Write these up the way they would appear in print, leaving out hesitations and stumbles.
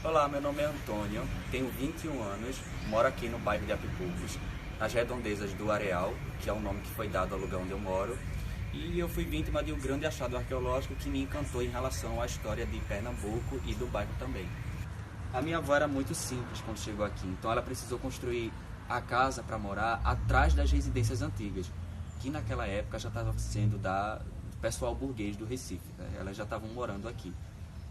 Olá, meu nome é Antônio, tenho 21 anos, moro aqui no bairro de Apipucos, nas redondezas do Areal, que é o nome que foi dado ao lugar onde eu moro, e eu fui vítima de um grande achado arqueológico que me encantou em relação à história de Pernambuco e do bairro também. A minha avó era muito simples quando chegou aqui, então ela precisou construir a casa para morar atrás das residências antigas, que naquela época já estava sendo do pessoal burguês do Recife, né? Elas já estavam morando aqui.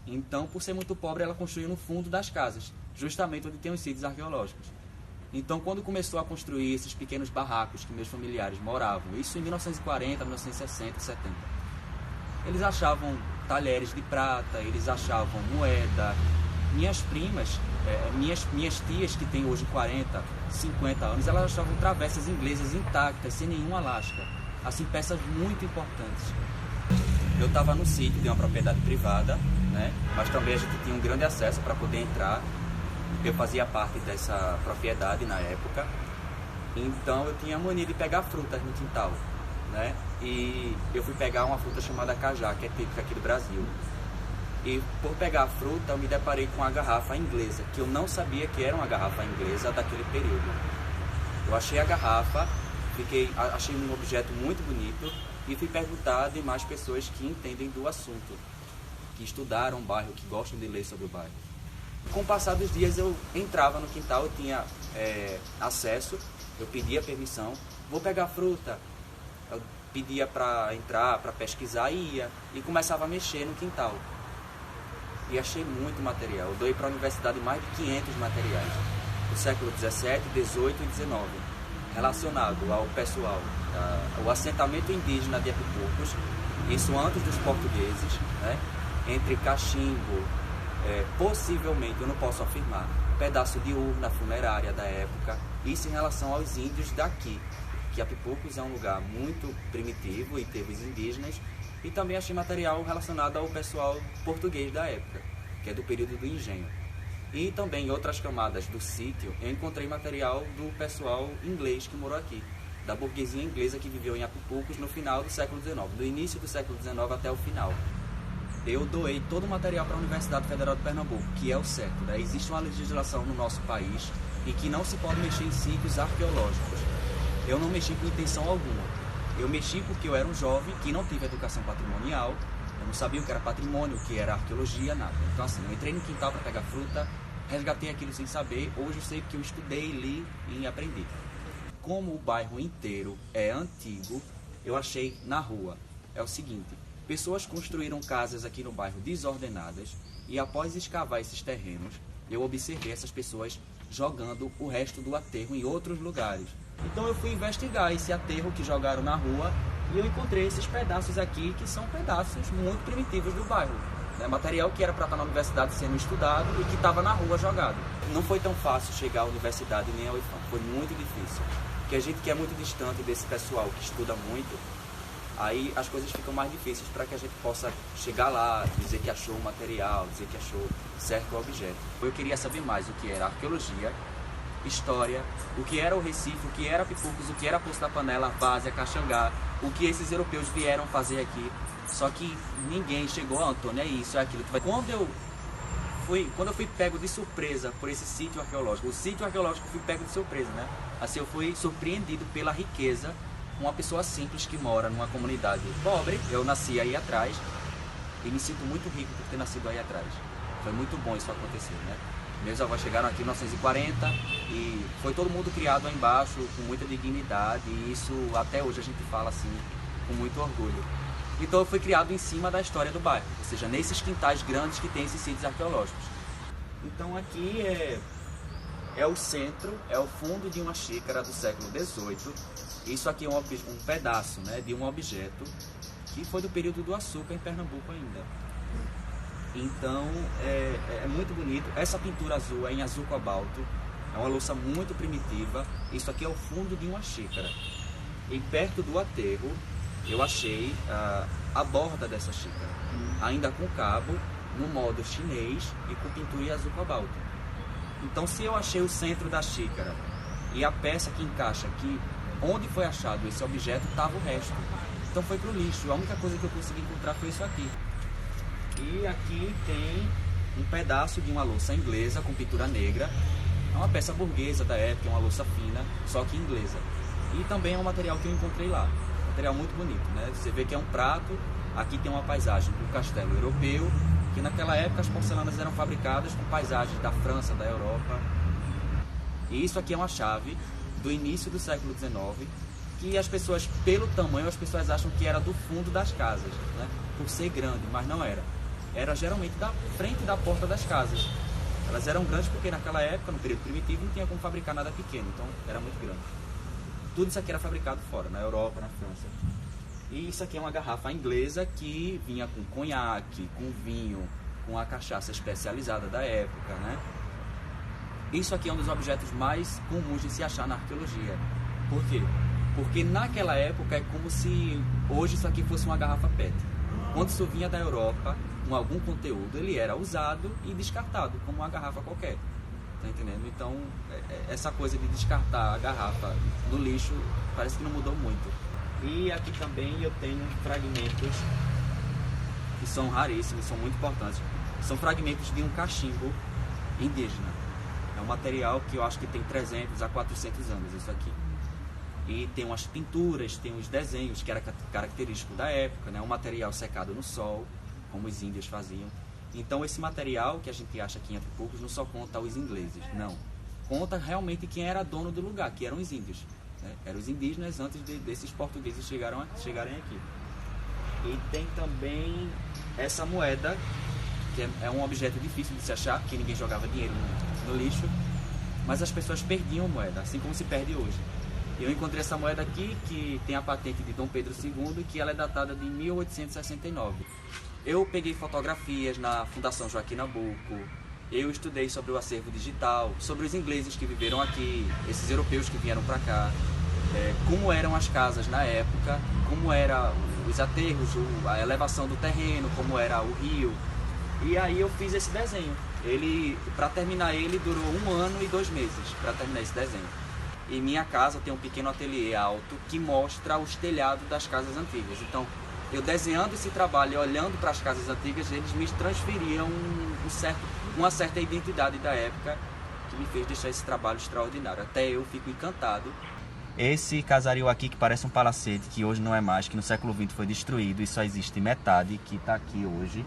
Então, por ser muito pobre, ela construiu no fundo das casas, justamente onde tem os sítios arqueológicos. Então, quando começou a construir esses pequenos barracos que meus familiares moravam, isso em 1940, 1960, 70, eles achavam talheres de prata, eles achavam moeda. Minhas primas, minhas tias que têm hoje 40, 50 anos, elas achavam travessas inglesas intactas, sem nenhuma lasca. Assim, peças muito importantes. Eu estava no sítio de uma propriedade privada, né? Mas também a gente tinha um grande acesso para poder entrar. Eu fazia parte dessa propriedade na época, então eu tinha a mania de pegar frutas no quintal, né? E eu fui pegar uma fruta chamada cajá, que é típica aqui do Brasil. E por pegar a fruta, eu me deparei com uma garrafa inglesa, que eu não sabia que era uma garrafa inglesa daquele período. Eu achei a garrafa, achei um objeto muito bonito e fui perguntar de mais pessoas que entendem do assunto, que estudaram o bairro, que gostam de ler sobre o bairro. Com o passar dos dias eu entrava no quintal, eu tinha acesso, eu pedia permissão, vou pegar fruta, eu pedia para entrar, para pesquisar e ia, e começava a mexer no quintal. E achei muito material, eu doei para a universidade mais de 500 materiais, do século 17, 18 e 19, relacionado ao pessoal, o assentamento indígena de Apipucos, isso antes dos portugueses, né? Entre cachimbo, possivelmente, eu não posso afirmar, pedaço de urna funerária da época, isso em relação aos índios daqui, que Apipucos é um lugar muito primitivo e teve os indígenas, e também achei material relacionado ao pessoal português da época, que é do período do engenho. E também em outras camadas do sítio, eu encontrei material do pessoal inglês que morou aqui, da burguesia inglesa que viveu em Apipucos no final do século XIX, do início do século XIX até o final. Eu doei todo o material para a Universidade Federal de Pernambuco, que é o certo, né? Existe uma legislação no nosso país e que não se pode mexer em sítios arqueológicos. Eu não mexi com intenção alguma. Eu mexi porque eu era um jovem que não tive educação patrimonial, eu não sabia o que era patrimônio, o que era arqueologia, nada. Então assim, eu entrei no quintal para pegar fruta, resgatei aquilo sem saber, hoje eu sei que eu estudei, li e aprendi. Como o bairro inteiro é antigo, eu achei na rua. É o seguinte, pessoas construíram casas aqui no bairro desordenadas e após escavar esses terrenos, eu observei essas pessoas jogando o resto do aterro em outros lugares. Então eu fui investigar esse aterro que jogaram na rua e eu encontrei esses pedaços aqui que são pedaços muito primitivos do bairro. Material que era para estar na universidade sendo estudado e que estava na rua jogado. Não foi tão fácil chegar à universidade nem ao IFAM, foi muito difícil. Porque a gente que é muito distante desse pessoal que estuda muito, aí as coisas ficam mais difíceis para que a gente possa chegar lá, dizer que achou um material, dizer que achou certo objeto. Eu queria saber mais o que era arqueologia, história, o que era o Recife, o que era Apipucos, o que era Poço da Panela, Várzea, Caxangá, o que esses europeus vieram fazer aqui. Só que ninguém chegou, Antônio, é isso, é aquilo. Quando eu fui pego de surpresa por esse sítio arqueológico, o sítio arqueológico eu fui pego de surpresa, né? Assim, eu fui surpreendido pela riqueza. Uma pessoa simples que mora numa comunidade pobre, eu nasci aí atrás e me sinto muito rico por ter nascido aí atrás. Foi muito bom isso acontecer, né? Meus avós chegaram aqui em 1940 e foi todo mundo criado aí embaixo com muita dignidade e isso até hoje a gente fala assim com muito orgulho. Então eu fui criado em cima da história do bairro, ou seja, nesses quintais grandes que tem esses sítios arqueológicos. Então aqui é o centro, é o fundo de uma xícara do século XVIII. Isso aqui é um pedaço, né, de um objeto que foi do período do açúcar em Pernambuco ainda. Então é muito bonito. Essa pintura azul é em azul cobalto, é uma louça muito primitiva. Isso aqui é o fundo de uma xícara. E perto do aterro eu achei a borda dessa xícara, ainda com cabo, no modo chinês e com pintura em azul cobalto. Então se eu achei o centro da xícara e a peça que encaixa aqui, onde foi achado esse objeto, estava o resto. Então foi para o lixo. A única coisa que eu consegui encontrar foi isso aqui. E aqui tem um pedaço de uma louça inglesa com pintura negra. É uma peça burguesa da época, uma louça fina, só que inglesa. E também é um material que eu encontrei lá. Um material muito bonito, né? Você vê que é um prato, aqui tem uma paisagem do castelo europeu, que naquela época as porcelanas eram fabricadas com paisagens da França, da Europa. E isso aqui é uma chave do início do século XIX, que as pessoas, pelo tamanho, as pessoas acham que era do fundo das casas, né? Por ser grande, mas não era. Era geralmente da frente da porta das casas. Elas eram grandes porque naquela época, no período primitivo, não tinha como fabricar nada pequeno, então era muito grande. Tudo isso aqui era fabricado fora, na Europa, na França. E isso aqui é uma garrafa inglesa que vinha com conhaque, com vinho, com a cachaça especializada da época, né? Isso aqui é um dos objetos mais comuns de se achar na arqueologia. Por quê? Porque naquela época é como se hoje isso aqui fosse uma garrafa PET. Quando isso vinha da Europa, com algum conteúdo, ele era usado e descartado, como uma garrafa qualquer. Tá entendendo? Então, essa coisa de descartar a garrafa no lixo parece que não mudou muito. E aqui também eu tenho fragmentos que são raríssimos, são muito importantes. São fragmentos de um cachimbo indígena. É um material que eu acho que tem 300 a 400 anos, isso aqui. E tem umas pinturas, tem uns desenhos que era característico da época, né? Um material secado no sol, como os índios faziam. Então esse material que a gente acha aqui em Apipocos não só conta os ingleses, não. Conta realmente quem era dono do lugar, que eram os índios, né? Eram os indígenas antes desses portugueses chegarem aqui. E tem também essa moeda, que é um objeto difícil de se achar, porque ninguém jogava dinheiro no lixo, mas as pessoas perdiam moeda, assim como se perde hoje. Eu encontrei essa moeda aqui, que tem a patente de Dom Pedro II, que ela é datada de 1869. Eu peguei fotografias na Fundação Joaquim Nabuco, eu estudei sobre o acervo digital, sobre os ingleses que viveram aqui, esses europeus que vieram para cá, como eram as casas na época, como eram os aterros, a elevação do terreno, como era o rio. E aí eu fiz esse desenho. Para terminar ele, durou 1 ano e 2 meses para terminar esse desenho. Em minha casa tem um pequeno ateliê alto que mostra os telhados das casas antigas. Então, eu desenhando esse trabalho e olhando para as casas antigas, eles me transferiam uma certa identidade da época que me fez deixar esse trabalho extraordinário. Até eu fico encantado. Esse casario aqui, que parece um palacete, que hoje não é mais, que no século XX foi destruído e só existe metade, que está aqui hoje,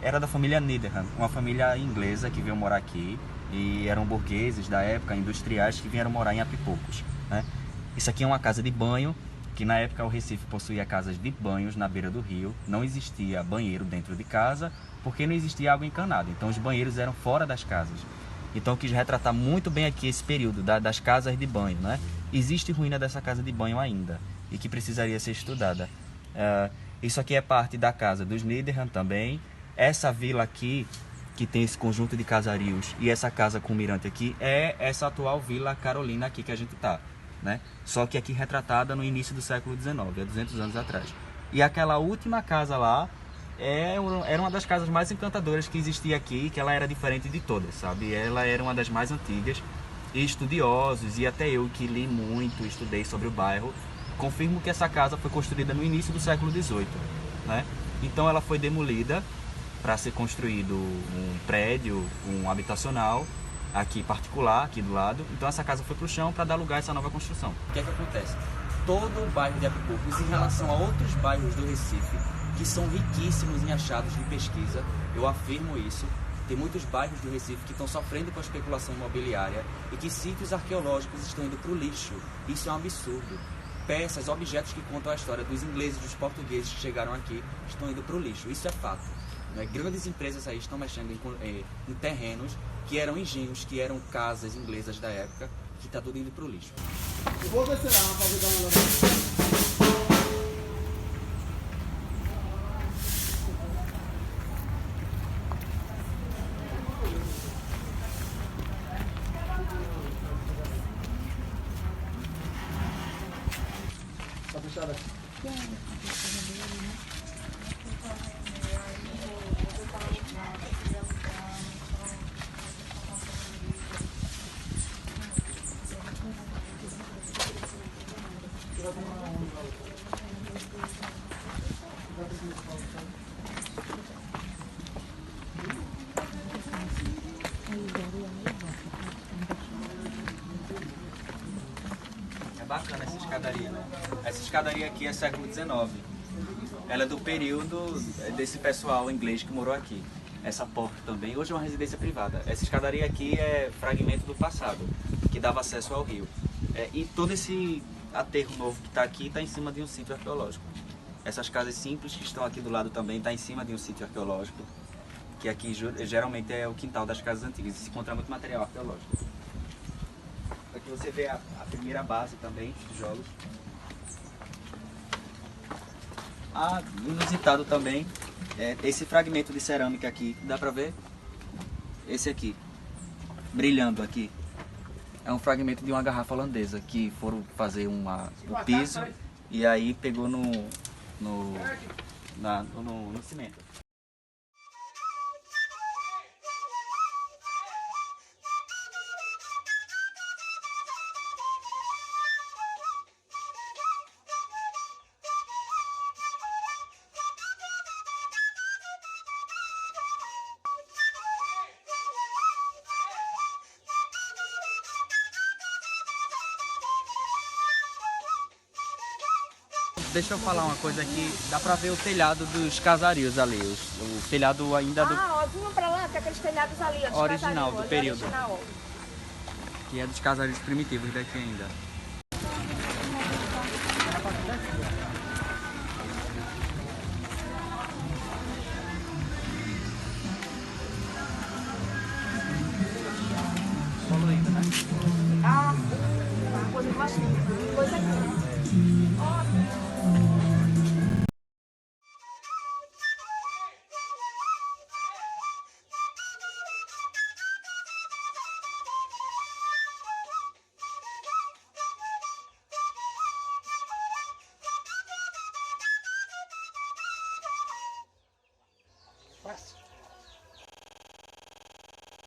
era da família Needham, uma família inglesa que veio morar aqui. E eram burgueses da época, industriais, que vieram morar em Apipocos, né? Isso aqui é uma casa de banho, que na época o Recife possuía casas de banhos na beira do rio. Não existia banheiro dentro de casa, porque não existia água encanada. Então os banheiros eram fora das casas. Então eu quis retratar muito bem aqui esse período das casas de banho, né? Existe ruína dessa casa de banho ainda, e que precisaria ser estudada. Isso aqui é parte da casa dos Needham também. Essa vila aqui, que tem esse conjunto de casarios, e essa casa com mirante aqui, é essa atual Vila Carolina aqui que a gente tá, né? Só que aqui retratada no início do século XIX, há 200 anos atrás. E aquela última casa lá era uma das casas mais encantadoras que existia aqui, que ela era diferente de todas, sabe? Ela era uma das mais antigas, e estudiosos, e até eu que li muito, estudei sobre o bairro, confirmo que essa casa foi construída no início do século XVIII, né? Então ela foi demolida para ser construído um prédio, um habitacional, aqui particular, aqui do lado. Então essa casa foi para o chão para dar lugar a essa nova construção. O que é que acontece? Todo o bairro de Apipocos, em relação a outros bairros do Recife, que são riquíssimos em achados de pesquisa, eu afirmo isso, tem muitos bairros do Recife que estão sofrendo com a especulação imobiliária e que sítios arqueológicos estão indo para o lixo. Isso é um absurdo. Peças, objetos que contam a história dos ingleses e dos portugueses que chegaram aqui estão indo para o lixo. Isso é fato. Grandes empresas aí estão mexendo em terrenos que eram engenhos, que eram casas inglesas da época, que está tudo indo para o lixo. Eu vou descer lá para ajudar uma Tá fechada aqui? escadaria, né? Essa escadaria aqui é século XIX. Ela é do período desse pessoal inglês que morou aqui. Essa porta também, hoje é uma residência privada. Essa escadaria aqui é fragmento do passado, que dava acesso ao rio. E todo esse aterro novo que está aqui está em cima de um sítio arqueológico. Essas casas simples que estão aqui do lado também estão em cima de um sítio arqueológico, que aqui geralmente é o quintal das casas antigas, e se encontra muito material arqueológico. Aqui você vê a primeira base também dos tijolos. Inusitado também esse fragmento de cerâmica aqui, dá pra ver? Esse aqui, brilhando aqui. É um fragmento de uma garrafa holandesa que foram fazer o piso e aí pegou no cimento. Deixa eu falar uma coisa aqui, dá pra ver o telhado dos casarios ali, o telhado ainda do... Vinham pra lá, tem aqueles telhados ali, ó, original, do período. Original. Que é dos casarios primitivos daqui ainda. Poluído, né? Coisa aqui.